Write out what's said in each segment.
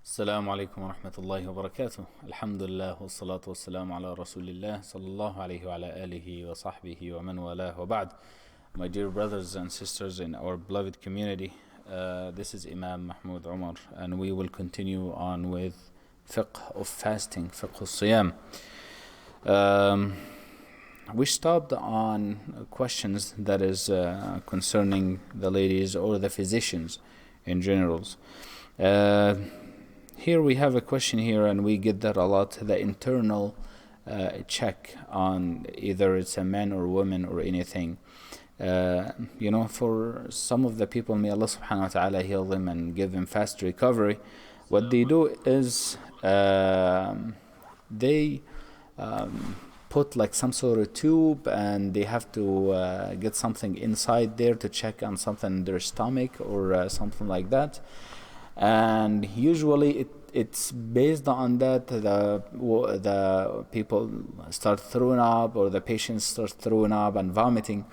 السلام عليكم ورحمة الله وبركاته. الحمد لله والصلاة والسلام على رسول الله صلى الله عليه وعلى آله وصحبه ومن والاه وبعد. My dear brothers and sisters in our beloved community, this is Imam Mahmoud Omar, and we will continue on with Fiqh of fasting, Fiqh al-Siyam. We stopped on questions that is concerning the ladies or the physicians in generals. Here we have a question here, and we get that a lot, the internal check on either it's a man or woman or anything. For some of the people, may Allah subhanahu wa ta'ala heal them and give them fast recovery. What they do is they put like some sort of tube, and they have to get something inside there to check on something in their stomach or something like that. And usually it's based on that the people start throwing up, or the patients start throwing up and vomiting,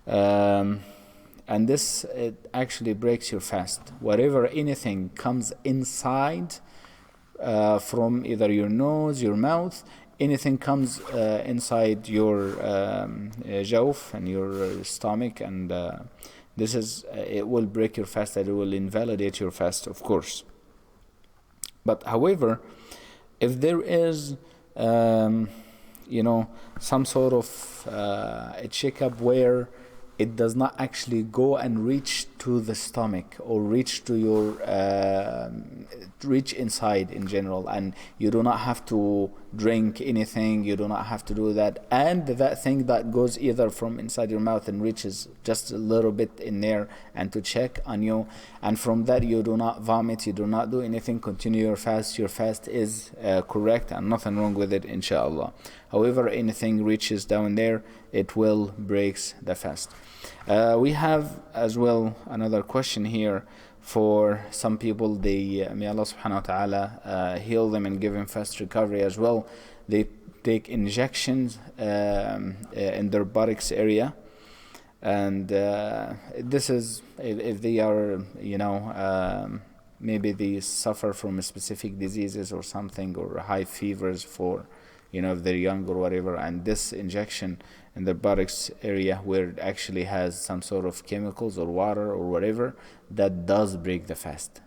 and this it actually breaks your fast. Whatever anything comes inside from either your nose, your mouth, anything comes inside your jawf and your stomach, and this is it will break your fast, and it will invalidate your fast, of course. But however, if there is some sort of a checkup where it does not actually go and reach to the stomach or reach to your reach inside in general, and you do not have to drink anything, you do not have to do that, and that thing that goes either from inside your mouth and reaches just a little bit in there and to check on you, and from that you do not vomit, you do not do anything, continue your fast is correct and nothing wrong with it, inshallah. However, anything reaches down there, it will breaks the fast. We have as well another question here. For some people, may Allah subhanahu wa ta'ala heal them and give them fast recovery as well. They take injections in their buttocks area, and this is if they are maybe they suffer from specific diseases or something, or high fevers for if they're young or whatever, and this injection in the buttocks area where it actually has some sort of chemicals or water or whatever, that does break the fast.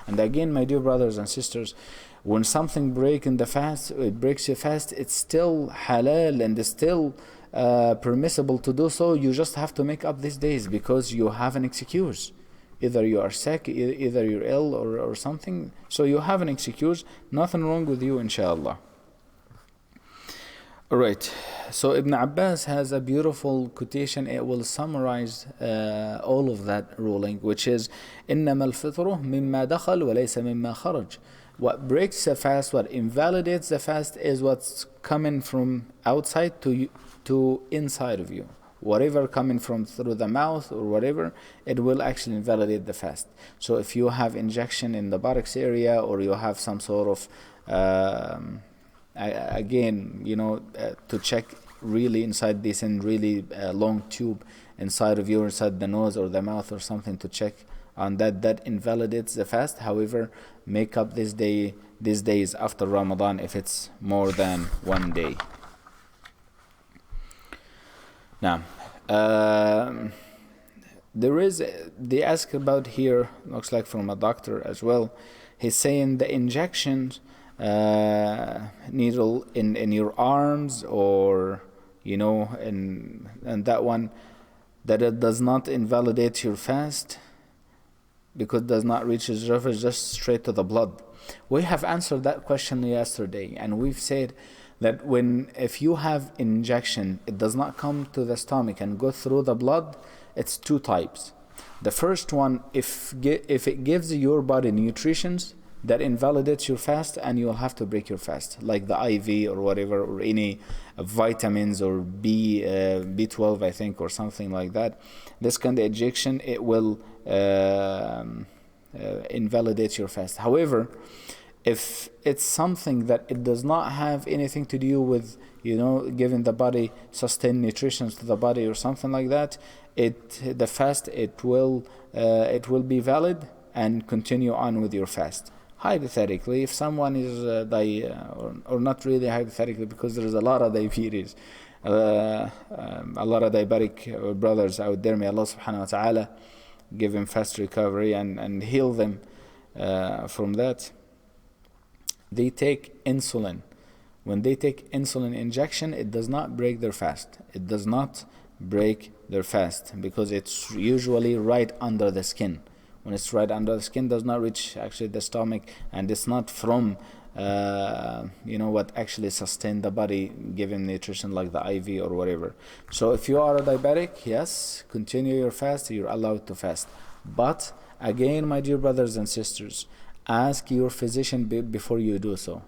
And again, my dear brothers and sisters, when something breaks your fast, it's still halal and it's still permissible to do so. You just have to make up these days because you have an excuse. Either you are sick, either you're ill or something. So you have an excuse. Nothing wrong with you, inshallah. Alright, so Ibn Abbas has a beautiful quotation. It will summarize all of that ruling, which is إِنَّمَا الْفِطْرُ مِمَّا دَخَلْ وَلَيْسَ مِمَّا خَرَجْ. What breaks the fast, what invalidates the fast, is what's coming from outside to inside of you. Whatever coming from through the mouth or whatever, it will actually invalidate the fast. So if you have injection in the buttocks area, or you have some sort of to check really inside this and really long tube inside of you, inside the nose or the mouth or something to check on that invalidates the fast. However, make up these days after Ramadan if it's more than one day. Now, they ask about here, looks like from a doctor as well. He's saying the injections, needle in your arms, or and that one, that it does not invalidate your fast because it does not reach his surface, just straight to the blood. We have answered that question yesterday, and we've said that if you have injection, it does not come to the stomach and go through the blood. It's two types. The first one, if it gives your body nutritions, that invalidates your fast, and you'll have to break your fast, like the IV or whatever, or any vitamins or B12, I think, or something like that. This kind of injection, it will invalidate your fast. However, if it's something that it does not have anything to do with giving the body sustained nutrition to the body or something like that, the fast it will be valid, and continue on with your fast. Hypothetically, if someone is or not really hypothetically, because there is a lot of diabetes, a lot of diabetic brothers out there, may Allah subhanahu wa ta'ala give them fast recovery and heal them from that. They take insulin. When they take insulin injection, it does not break their fast. It does not break their fast because it's usually right under the skin. When it's right under the skin, does not reach actually the stomach, and it's not from what actually sustain the body, giving nutrition like the IV or whatever. So if you are a diabetic, yes, continue your fast. You're allowed to fast. But again, my dear brothers and sisters, ask your physician before you do so.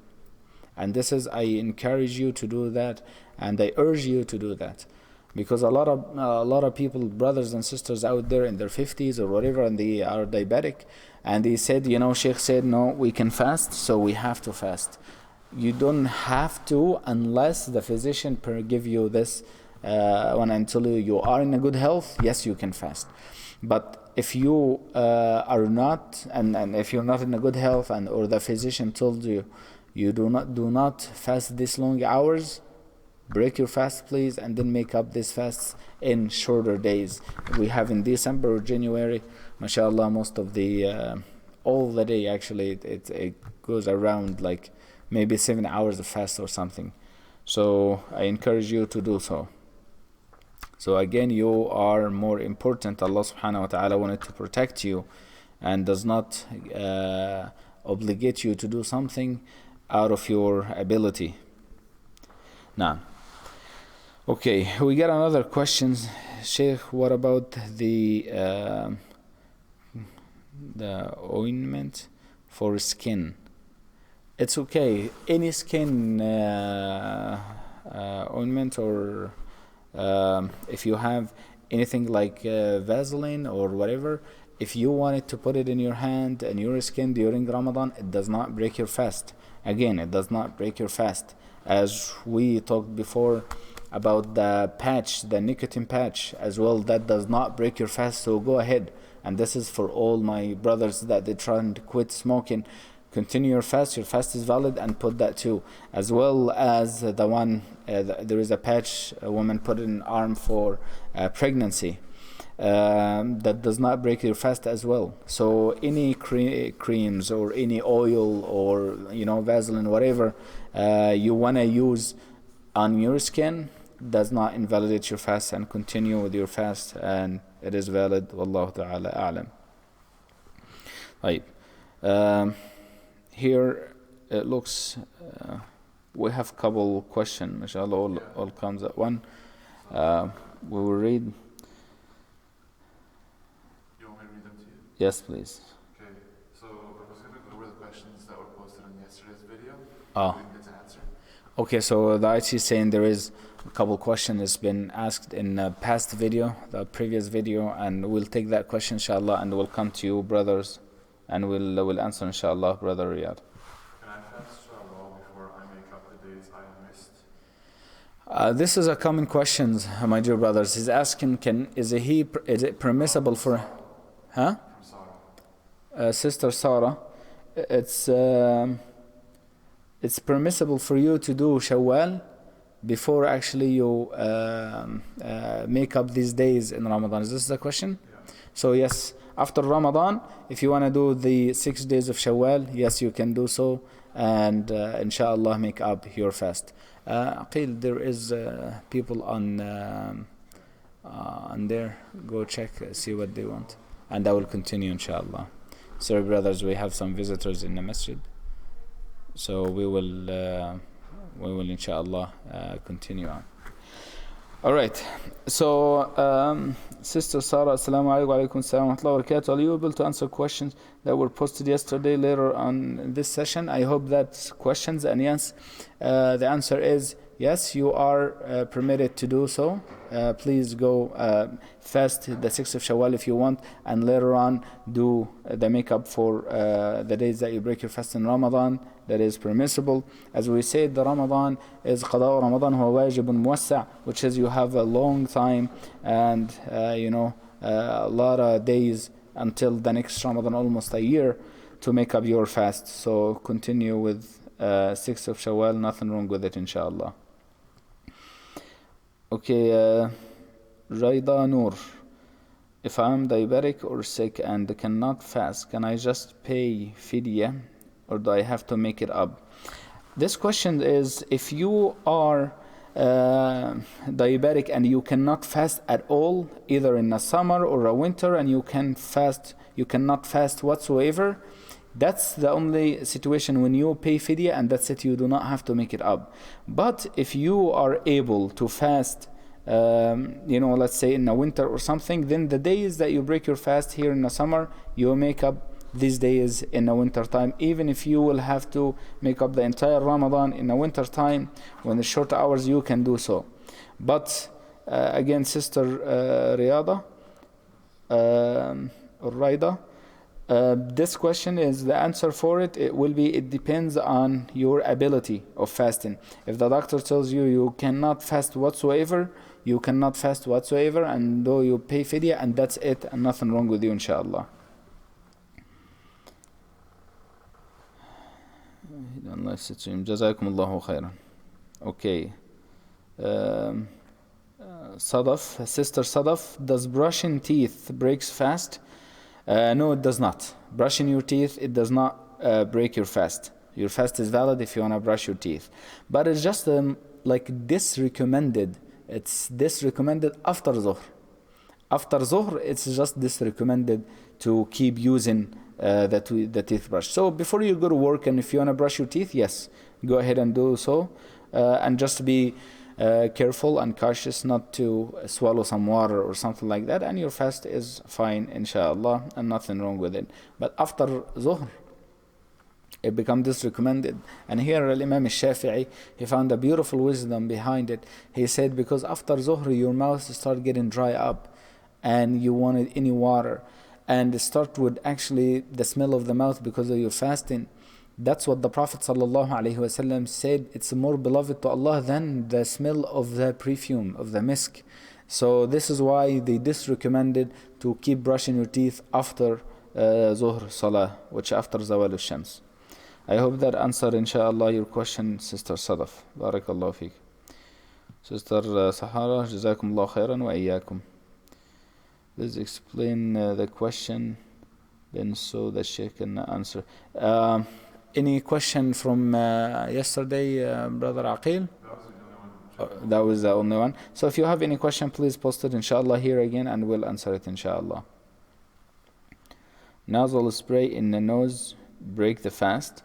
And this is, I encourage you to do that, and I urge you to do that, because a lot of people, brothers and sisters out there in their 50s or whatever, and they are diabetic, and they said, Sheikh said no, we can fast, so we have to fast. You don't have to unless the physician give you this one until you are in a good health. Yes, you can fast. But if you are not, and if you're not in a good health, and or the physician told you you do not fast this long hours, break your fast, please, and then make up these fasts in shorter days. We have in December or January, mashallah, most of the all the day actually it goes around like maybe 7 hours of fast or something. So I encourage you to do so. So again, you are more important. Allah subhanahu wa ta'ala wanted to protect you and does not obligate you to do something out of your ability. Now, okay, we got another question. Sheikh, what about the ointment for skin? It's okay. Any skin ointment, or if you have anything like Vaseline or whatever, if you wanted to put it in your hand and your skin during Ramadan, it does not break your fast. Again, it does not break your fast. As we talked before about the patch, the nicotine patch as well, that does not break your fast, so go ahead. And this is for all my brothers that they're trying to quit smoking. Continue your fast is valid, and put that too. As well as the one, there is a patch a woman put in an arm for pregnancy. That does not break your fast as well. So any creams or any oil or Vaseline, whatever you want to use on your skin, does not invalidate your fast, and continue with your fast, and it is valid. Wallahu ta'ala a'lam. Right. Here it looks we have a couple questions, mashallah, all comes at one. We will read. Yes, please. Okay, so I was going to go over the questions that were posted in yesterday's video. Oh. We didn't get to answer. Okay, so the IT is saying there is a couple questions that's been asked in the past video, the previous video, and we'll take that question, inshallah, and we'll come to you, brothers, and we'll answer, inshallah, Brother Riyadh. Can I fast Shawwal before I make up the days I missed? This is a common question, my dear brothers. He's asking, is it permissible for... Huh? Sister Sarah, it's permissible for you to do Shawwal before actually you make up these days in Ramadan. Is this the question? Yeah. So yes, after Ramadan, if you want to do the 6 days of Shawwal, yes, you can do so, and inshallah make up your fast. Aqil, there is people on there. Go check, see what they want, and I will continue, inshallah. Sorry, brothers, we have some visitors in the masjid, so we will inshallah continue on. All right, so Sister Sarah, assalamu alaikum wa alaikum assalam wa rahmatullahi wa barakatuh. Are you able to answer questions that were posted yesterday later on this session? I hope that's questions, and yes, the answer is yes, you are permitted to do so. Please go fast the 6th of Shawwal if you want, and later on do the makeup for the days that you break your fast in Ramadan. That is permissible. As we said, the Ramadan is qada Ramadan huwa wajibun muwassa', which is you have a long time and a lot of days until the next Ramadan, almost a year, to make up your fast. So continue with 6th of Shawwal, nothing wrong with it, inshallah. Okay, Raida Noor. If I am diabetic or sick and cannot fast, can I just pay fidya or do I have to make it up? This question is, if you are diabetic and you cannot fast at all, either in a summer or a winter, and you cannot fast whatsoever, that's the only situation when you pay fidya, and that's it, you do not have to make it up. But if you are able to fast, let's say in the winter or something, then the days that you break your fast here in the summer, you make up these days in the winter time, even if you will have to make up the entire Ramadan in the winter time when the short hours, you can do so. But again, Sister Riyada or Raida, this question is, the answer for it will be, it depends on your ability of fasting. If the doctor tells you you cannot fast whatsoever, you cannot fast whatsoever, and though you pay fidya, and that's it, and nothing wrong with you, inshallah. جزاكم الله خيرا. Okay. Sadaf, Sister Sadaf, does brushing teeth breaks fast? No, it does not. Brushing your teeth, it does not break your fast. Your fast is valid if you want to brush your teeth. But it's just like disrecommended. It's disrecommended after Zuhr. After Zuhr, it's just disrecommended to keep using the toothbrush. So before you go to work, and if you want to brush your teeth, yes, go ahead and do so. And just be careful and cautious not to swallow some water or something like that, and your fast is fine, inshallah, and nothing wrong with it. But after Zuhr, it becomes disrecommended. And here Imam Shafi'i, he found a beautiful wisdom behind it. He said, because after Zuhr your mouth start getting dry up and you wanted any water, and start with actually the smell of the mouth because of your fasting. That's what the Prophet ﷺ said, it's more beloved to Allah than the smell of the perfume, of the misk. So this is why they disrecommended to keep brushing your teeth after Zuhr Salah, which after Zawal al-Shams. I hope that answered, inshallah, your question, Sister Sadaf. Barakallahu feek. Sister Sahara, Jazakumullah khairan wa iyyakum. Please explain the question, then so the Sheikh can answer. Any question from yesterday, Brother Aqil? That was the only one. So if you have any question, please post it, inshallah, here again, and we'll answer it, inshallah. Nasal spray in the nose break the fast.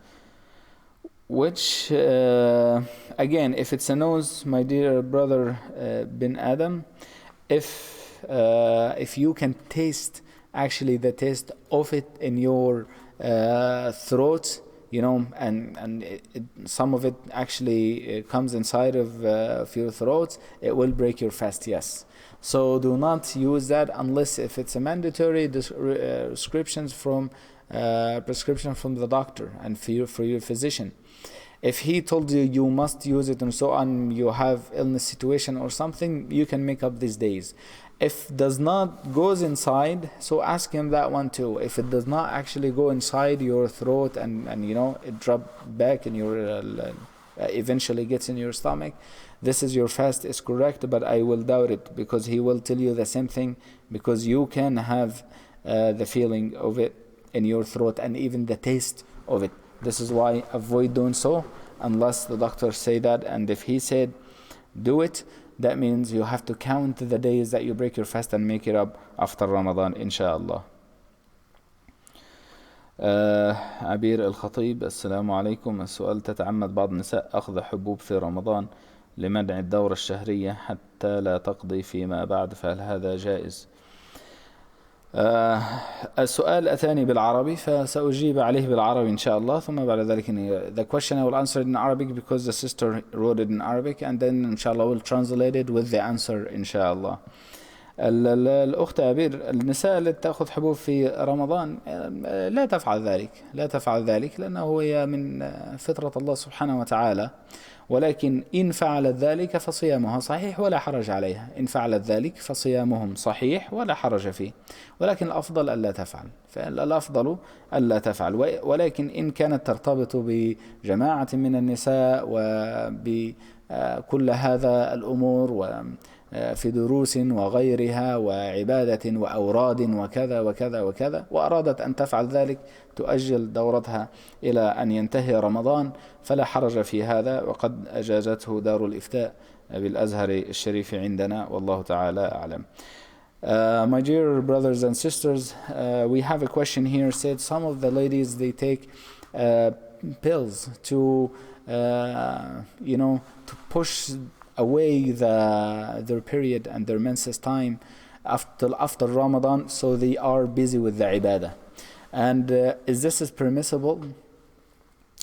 Which, again, if it's a nose, my dear brother bin Adam, if you can taste actually the taste of it in your throat, and some of it actually comes inside of your throat, it will break your fast, yes. So do not use that unless if it's a mandatory prescription from the doctor and for your physician. If he told you you must use it and so on, you have illness situation or something, you can make up these days. If does not goes inside, so ask him that one too. If it does not actually go inside your throat and it drop back in your eventually gets in your stomach, this is your fast is correct, but I will doubt it, because he will tell you the same thing, because you can have the feeling of it in your throat and even the taste of it. This is why avoid doing so unless the doctor say that, and if he said do it, that means you have to count the days that you break your fast and make it up after Ramadan, inshallah. عبير الخطيب، السلام عليكم. السؤال: تتعمد بعض النساء أخذ حبوب في رمضان لمنع الدورة الشهرية حتى لا تقضي فيما بعد، فهل هذا جائز؟ السؤال أتاني بالعربي فسأجيب عليه بالعربي إن شاء الله، ثم بعد ذلك the question I will answer it in Arabic because the sister wrote it in Arabic, and then inshallah we'll translate it with the answer إن شاء الله. الأخت عبير، النساء التي تأخذ حبوب في رمضان لا تفعل ذلك لأنه هي من فطرة الله سبحانه وتعالى، ولكن إن فعلت ذلك فصيامها صحيح ولا حرج عليها. إن فعلت ذلك فصيامهم صحيح ولا حرج فيه، ولكن الأفضل ألا تفعل. فالأفضل ألا تفعل. ولكن إن كانت ترتبط بجماعة من النساء وبكل هذا الأمور وفي دروس وغيرها وعبادة وأوراد وكذا وكذا وكذا، وأرادت أن تفعل ذلك تؤجل دورتها إلى أن ينتهي رمضان، فلا حرج في هذا، وقد أجازته دار الإفتاء بالأزهر الشريف عندنا، والله تعالى أعلم. My dear brothers and sisters, we have a question here. Said some of the ladies, they take pills to to push away their period and their menses time after Ramadan, so they are busy with the ibadah. And is this permissible?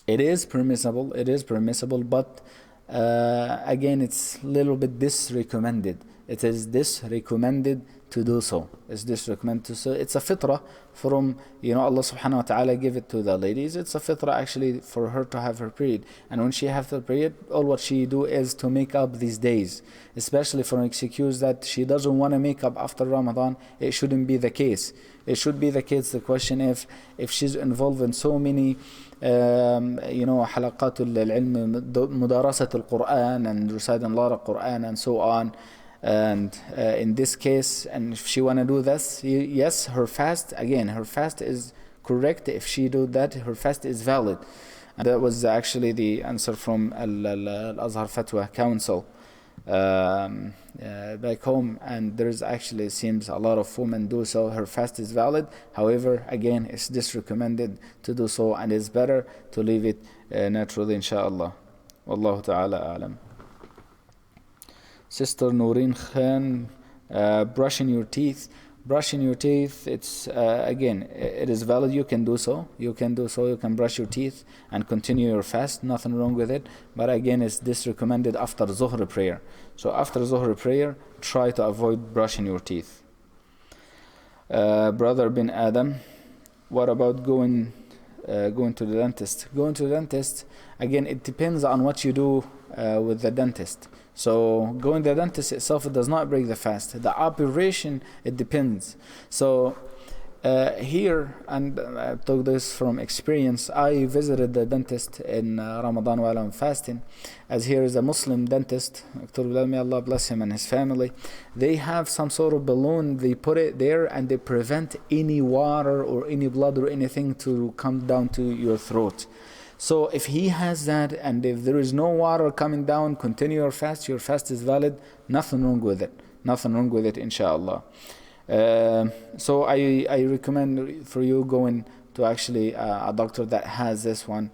It is permissible. It is permissible, but again, it's a little bit disrecommended. It is disrecommended to do so. It's disrecommended to so. It's a fitrah from Allah subhanahu wa ta'ala give it to the ladies. It's a fitrah actually for her to have her period. And when she has her period, all what she do is to make up these days, especially for an excuse that she doesn't want to make up after Ramadan. It shouldn't be the case. It should be the case. The question if she's involved in so many حلقات العلم, مدارسة القرآن and reciting a lot of Quran and so on. And in this case, and if she want to do this, yes, her fast is correct. If she do that, her fast is valid. And that was actually the answer from Al-Azhar Fatwa Council back home. And there's actually seems a lot of women do so. Her fast is valid. However, again, it's disrecommended to do so, and it's better to leave it naturally, inshaAllah. Wallahu ta'ala a'lam. Sister Noreen Khan, brushing your teeth. Brushing your teeth, it's again, it is valid. You can do so. You can brush your teeth and continue your fast. Nothing wrong with it. But again, it's disrecommended after Zuhr prayer. So after Zuhr prayer, try to avoid brushing your teeth. Brother bin Adam, what about going to the dentist? Going to the dentist, again, it depends on what you do with the dentist. So going to the dentist itself, it does not break the fast. The operation, it depends. So here, and I took this from experience, I visited the dentist in Ramadan while I'm fasting, as here is a Muslim dentist, Dr. Bilal, may Allah bless him and his family. They have some sort of balloon, they put it there and they prevent any water or any blood or anything to come down to your throat. So if he has that, and if there is no water coming down, continue your fast is valid, nothing wrong with it, inshallah. So I recommend for you going to actually a doctor that has this one,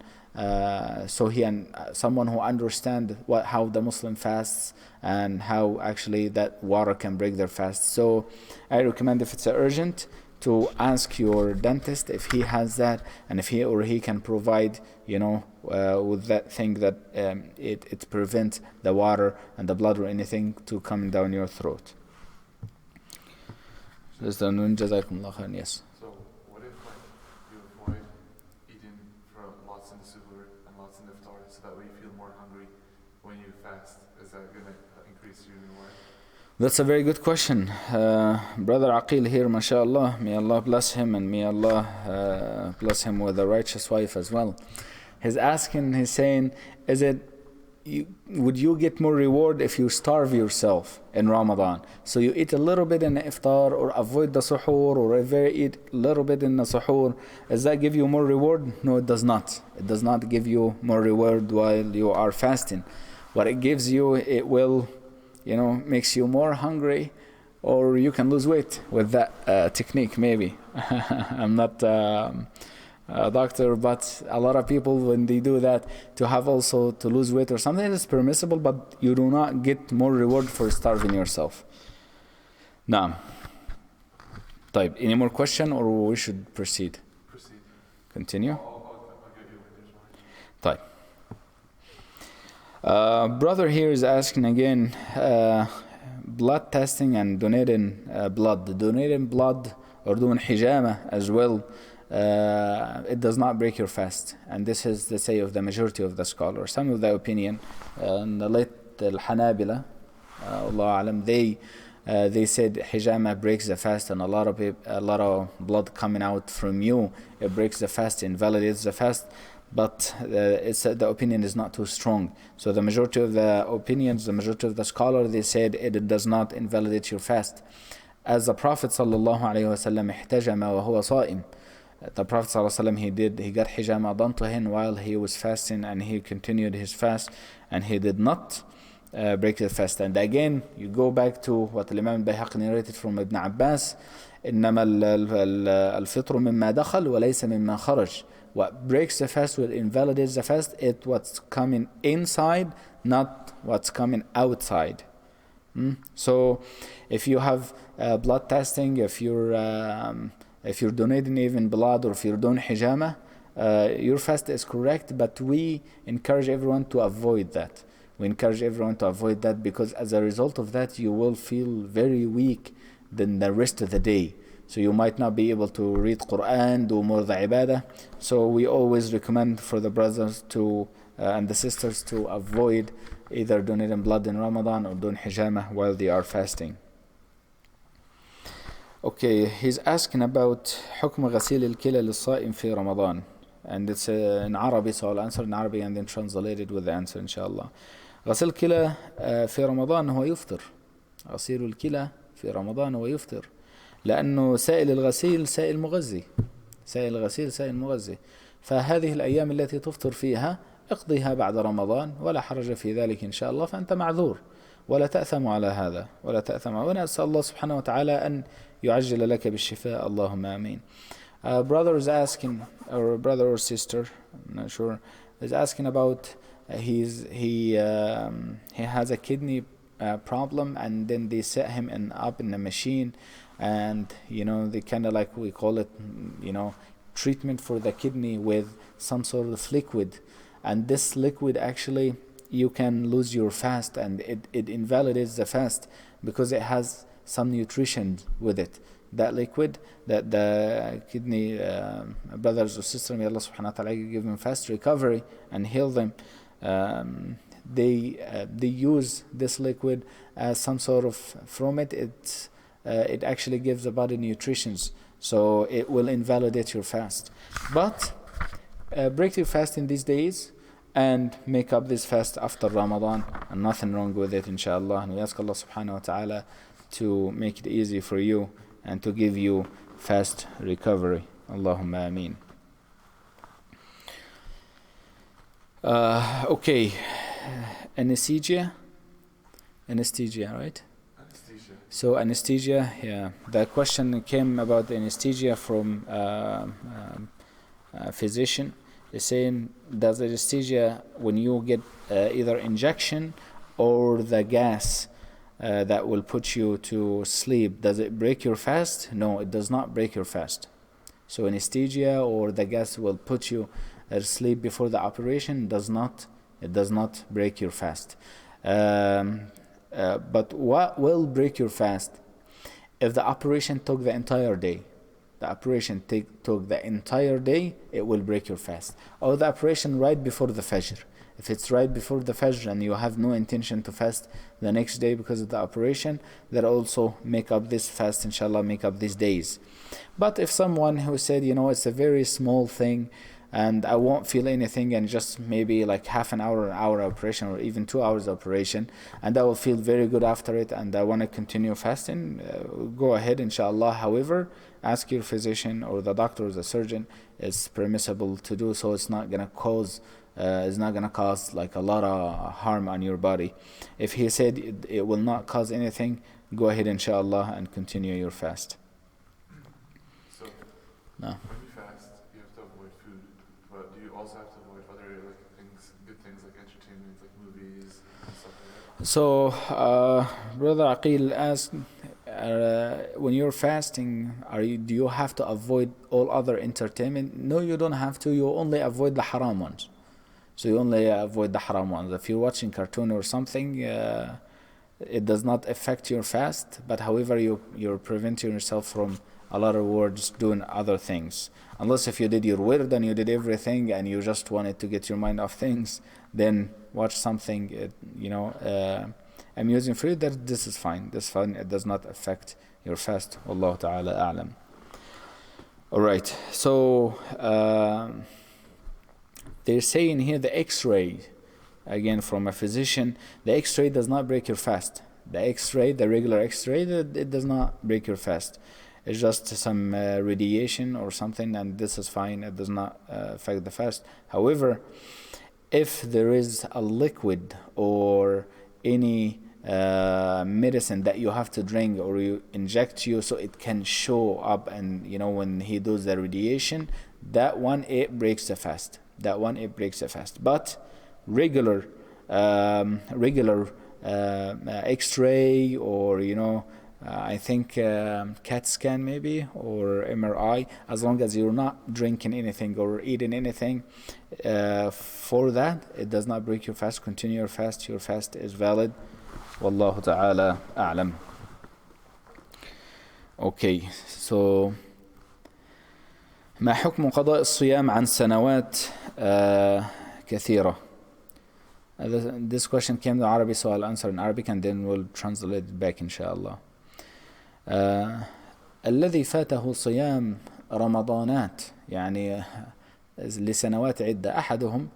so he and someone who understands how the Muslim fasts and how actually that water can break their fast. So I recommend, if it's urgent, to ask your dentist if he has that, and if he or he can provide, with that thing that it prevents the water and the blood or anything to come down your throat. Yes. So what if you avoid eating for lots in the suhoor and lots in the iftar, so that way you feel more hungry when you fast? Is that going to increase your reward? That's a very good question. Brother Aqil here, mashallah, may Allah bless him, and may Allah bless him with a righteous wife as well. He's saying, would you get more reward if you starve yourself in Ramadan? So you eat a little bit in the iftar, or avoid the suhoor, or eat a little bit in the suhoor. Does that give you more reward? No, it does not. It does not give you more reward while you are fasting. What it gives you, it will makes you more hungry, or you can lose weight with that technique, maybe. I'm not a doctor, but a lot of people, when they do that to have also to lose weight or something, it's permissible, but you do not get more reward for starving yourself. Now, طيب, any more question, or we should proceed? Continue. I'll get you if there's one. طيب. Brother here is asking again, blood testing and donating blood or doing hijama as well, it does not break your fast, and this is the say of the majority of the scholars. Some of the opinion and the late Al-Hanabila, Allah alam, they said hijama breaks the fast, and a lot of blood coming out from you, it breaks the fast, invalidates the fast. But the opinion is not too strong. So the majority of the opinions, the majority of the scholars, they said it does not invalidate your fast. As the Prophet sallallahu alaihi wasallam ihtajama wa huwa sa'im. The Prophet sallallahu alaihi wasallam, he got hijama done to him while he was fasting, and he continued his fast, and he did not break the fast. And again, you go back to what Imam Bayhaqi narrated from Ibn Abbas, إنما الفطر مما دخل وليس مما خرج. What breaks the fast, what invalidates the fast, it's what's coming inside, not what's coming outside. So if you have blood testing, if you're donating even blood, or if you're doing hijama, your fast is correct, but we encourage everyone to avoid that. We encourage everyone to avoid that, because as a result of that, you will feel very weak than the rest of the day. So you might not be able to read Quran, do more the ibadah. So we always recommend for the brothers to and the sisters to avoid either donating blood in Ramadan or doing hijama while they are fasting. Okay, he's asking about حكم غسيل الكلى للصائم في رمضان. And it's in Arabic, so I'll answer in Arabic and then translate it with the answer inshallah. غسيل الكلى في رمضان هو يفطر. غسيل الكلى في رمضان هو يفطر. لأنه سائل الغسيل سائل مغذي. سائل الغسيل سائل مغذي. فهذه الأيام التي تفطر فيها اقضيها بعد رمضان ولا حرج في ذلك إن شاء الله، فأنت معذور ولا تأثم على هذا ولا تأثم. ونسأل الله سبحانه وتعالى أن يعجل لك بالشفاء اللهم آمين. Brother is asking, or brother or sister, I'm not sure, is asking about he has a kidney problem, and then they set him up in a machine, and they kind of like, we call it treatment for the kidney with some sort of liquid, and this liquid actually you can lose your fast, and it invalidates the fast because it has some nutrition with it. That liquid, that the kidney brothers or sisters, may Allah subhanahu wa ta'ala give them fast recovery and heal them. They use this liquid as some sort of, from it actually gives the body nutrition, so it will invalidate your fast. But break your fast in these days and make up this fast after Ramadan, and nothing wrong with it inshallah. And we ask Allah subhanahu wa ta'ala to make it easy for you and to give you fast recovery. Allahumma ameen. Okay, anesthesia, right? Anesthesia. So anesthesia, yeah. The question came about anesthesia from a physician. They're saying, does anesthesia, when you get either injection or the gas that will put you to sleep, does it break your fast? No, it does not break your fast. So anesthesia or the gas will put you sleep before the operation, it does not break your fast. But what will break your fast? If the operation took the entire day. The operation took the entire day, it will break your fast. Or the operation right before the Fajr. If it's right before the Fajr and you have no intention to fast the next day because of the operation, that also make up this fast, inshallah, make up these days. But if someone who said, it's a very small thing and I won't feel anything, and just maybe like half an hour operation, or even 2 hours operation, and I will feel very good after it and I want to continue fasting, go ahead inshallah. However, ask your physician or the doctor or the surgeon, it's permissible to do so. It's not going to cause like a lot of harm on your body. If he said it will not cause anything, go ahead inshallah and continue your fast. So No. when you fast, you have to avoid food, but do you also have to avoid other good things like entertainment, like movies and stuff like that? So Brother Aqil asked, when you're fasting, do you have to avoid all other entertainment? No, you don't have to. You only avoid the haram ones. So you only avoid the haram ones. If you're watching cartoon or something, it does not affect your fast, but however you're preventing yourself from a lot of words doing other things. Unless if you did your wird and you did everything and you just wanted to get your mind off things, then watch something, amusing for you, that this is fine. This is fine. It does not affect your fast. Wallahu ta'ala a'lam. Alright, so they're saying here the X-ray, again from a physician, the X-ray does not break your fast. The X-ray, the regular X-ray, it does not break your fast. It's just some radiation or something, and this is fine. It does not affect the fast. However, if there is a liquid or any medicine that you have to drink or you inject you so it can show up, and when he does the radiation, that one, it breaks the fast. But regular X-ray, or I think CAT scan maybe, or MRI, as long as you're not drinking anything or eating anything for that, it does not break your fast. Continue your fast. Your fast is valid. Wallahu ta'ala a'lam. Okay, so ما حكم قضاء الصيام عن سنوات كثيرة? This question came in Arabic, so I'll answer in Arabic and then we'll translate it back inshallah. الذي فاته صيام رمضانات يعني لسنوات عدة، أحدهم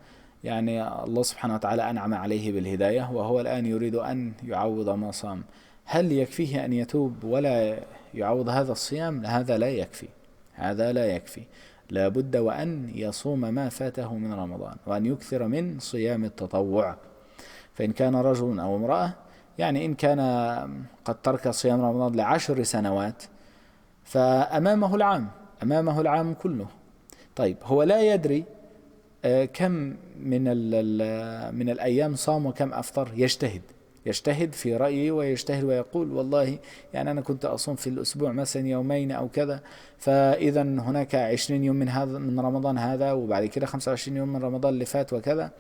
الله سبحانه وتعالى أنعم عليه بالهداية وهو الآن يريد أن يعوض ما صام، هل يكفيه أن يتوب ولا يعوض هذا الصيام؟ هذا لا يكفي، لا بد وأن يصوم ما فاته من رمضان وأن يكثر من صيام التطوع. فإن كان رجل أو امرأة، إن كان قد ترك صيام رمضان ل10 سنوات فأمامه العام كله. طيب هو لا يدري كم من الأيام صام وكم أفطر، يجتهد في رأيه ويجتهد ويقول والله أنا كنت أصوم في الأسبوع مثلا يومين أو كذا، فإذا هناك 20 يوم من رمضان هذا، وبعد كده 25 يوم من رمضان اللي فات وكذا،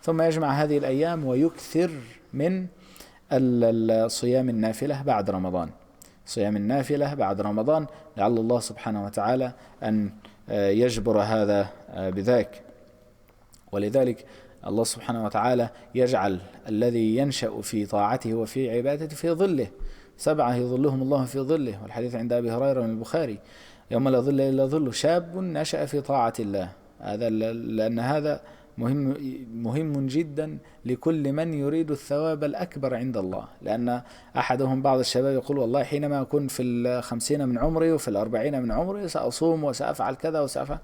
ثم يجمع هذه الأيام ويكثر من الصيام النافلة بعد رمضان، لعل الله سبحانه وتعالى أن يجبر هذا بذاك. ولذلك الله سبحانه وتعالى يجعل الذي ينشأ في طاعته وفي عبادته في ظله 7 يظلهم الله في ظله، والحديث عند أبي هريرة من البخاري يوم لا ظل إلا ظله شاب نشأ في طاعة الله. هذا لأن هذا مهم جدا لكل من يريد الثواب الأكبر عند الله، لأن أحدهم بعض الشباب يقول والله حينما أكون في 50 من عمري وفي 40 من عمري سأصوم وسأفعل كذا وسأفعل.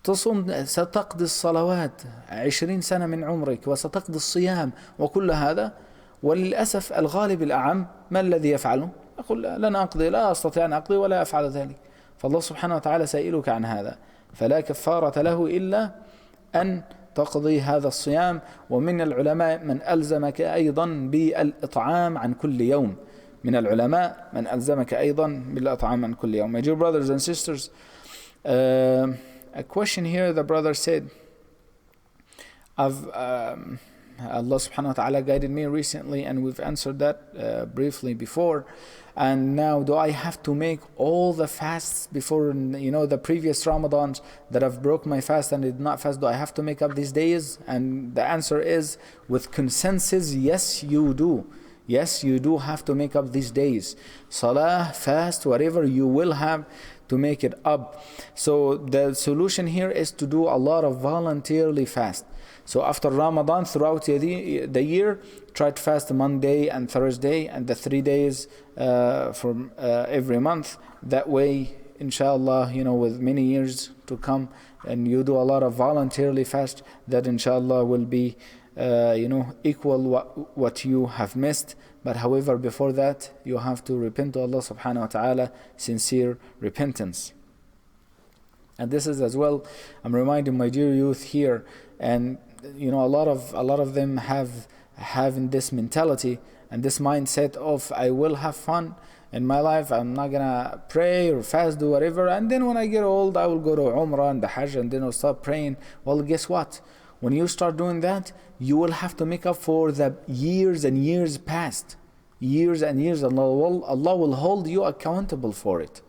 تصوم، ستقضي الصلوات 20 سنة من عمرك وستقضي الصيام وكل هذا، وللأسف الغالب الأعم ما الذي يفعله؟ يقول لا أستطيع أن أقضي ولا أفعل ذلك. فالله سبحانه وتعالى سائلك عن هذا، فلا كفارة له إلا أن تقضي هذا الصيام. ومن العلماء من ألزمك أيضا بالإطعام عن كل يوم، My dear brothers and sisters, a question here, the brother said, Allah subhanahu wa ta'ala guided me recently and we've answered that briefly before, and now do I have to make all the fasts before, the previous Ramadans that I've broke my fast and did not fast, do I have to make up these days? And the answer is, with consensus, yes you do have to make up these days. Salah, fast, whatever, you will have to make it up. So the solution here is to do a lot of voluntarily fast. So after Ramadan, throughout the year, try to fast Monday and Thursday and the 3 days from every month. That way, inshallah, with many years to come, and you do a lot of voluntarily fast, that inshallah will be equal what you have missed. But however, before that, you have to repent to Allah subhanahu wa ta'ala, sincere repentance. And this is as well, I'm reminding my dear youth here, and a lot of them having this mentality and this mindset of, I will have fun in my life, I'm not gonna pray or fast, do whatever, and then when I get old I will go to Umrah and the Hajj and then I'll stop praying. Well, guess what? When you start doing that, you will have to make up for the years and years past. Years and years. Allah will hold you accountable for it.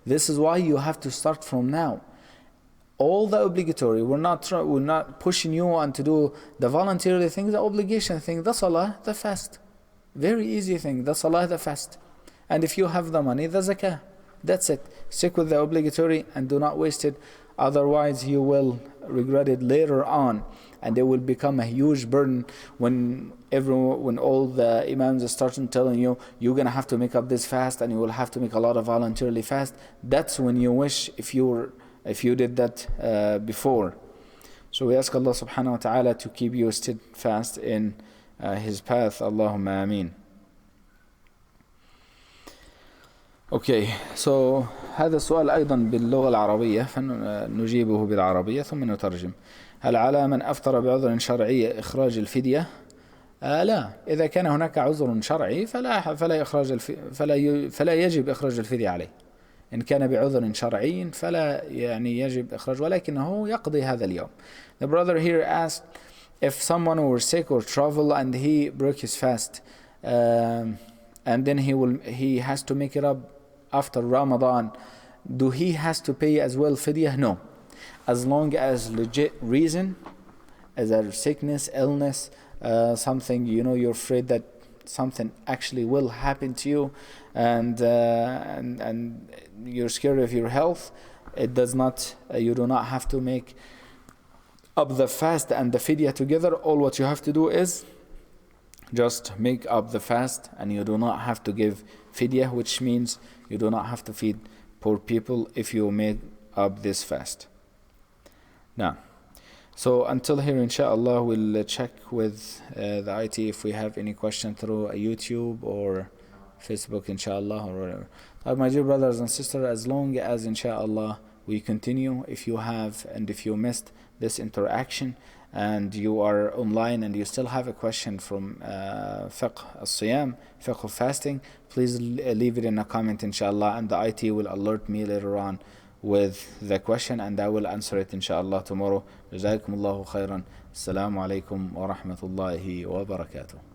This is why you have to start from now. all the obligatory. We're not pushing you on to do the voluntary thing, the obligation thing, the salah, the fast. Very easy thing, the salah, the fast. And if you have the money, the zakah. That's it. Stick with the obligatory and do not waste it. Otherwise, you will regret it later on, and it will become a huge burden when all the imams start telling you you're gonna have to make up this fast, and you will have to make a lot of voluntarily fast. That's when you wish if you did that before. So we ask Allah subhanahu wa ta'ala to keep you steadfast in His path. Allahumma ameen. Okay, so هذا السؤال أيضا باللغة العربية فنجيبه بالعربية ثم نترجم. هل على من أفطر بعذر شرعي إخراج الفدية؟ لا، إذا كان هناك عذر شرعي فلا يجب إخراج الفدية عليه. إن كان بعذر شرعي فلا يجب إخراج، ولكنه يقضي هذا اليوم. The brother here asked if someone were sick or travel and he broke his fast, and then he has to make it up after Ramadan, do he has to pay as well fidyah? No. As long as legit reason, as a sickness, illness, something, you're afraid that something actually will happen to you, and you're scared of your health, you do not have to make up the fast and the fidyah together. All what you have to do is just make up the fast, and you do not have to give fidyah, which means you do not have to feed poor people if you make up this fast. Now, so until here, inshallah, we'll check with the IT if we have any question through YouTube or Facebook, inshallah, or whatever. My dear brothers and sisters, as long as, inshallah, we continue, if you have and if you missed this interaction and you are online and you still have a question from fiqh al-siyam, fiqh of fasting, please leave it in a comment, inshallah, and the IT will alert me later on with the question, and I will answer it, inshallah, tomorrow. Jazakumullahu khairan. Assalamu alaikum wa rahmatullahi wa barakatuh.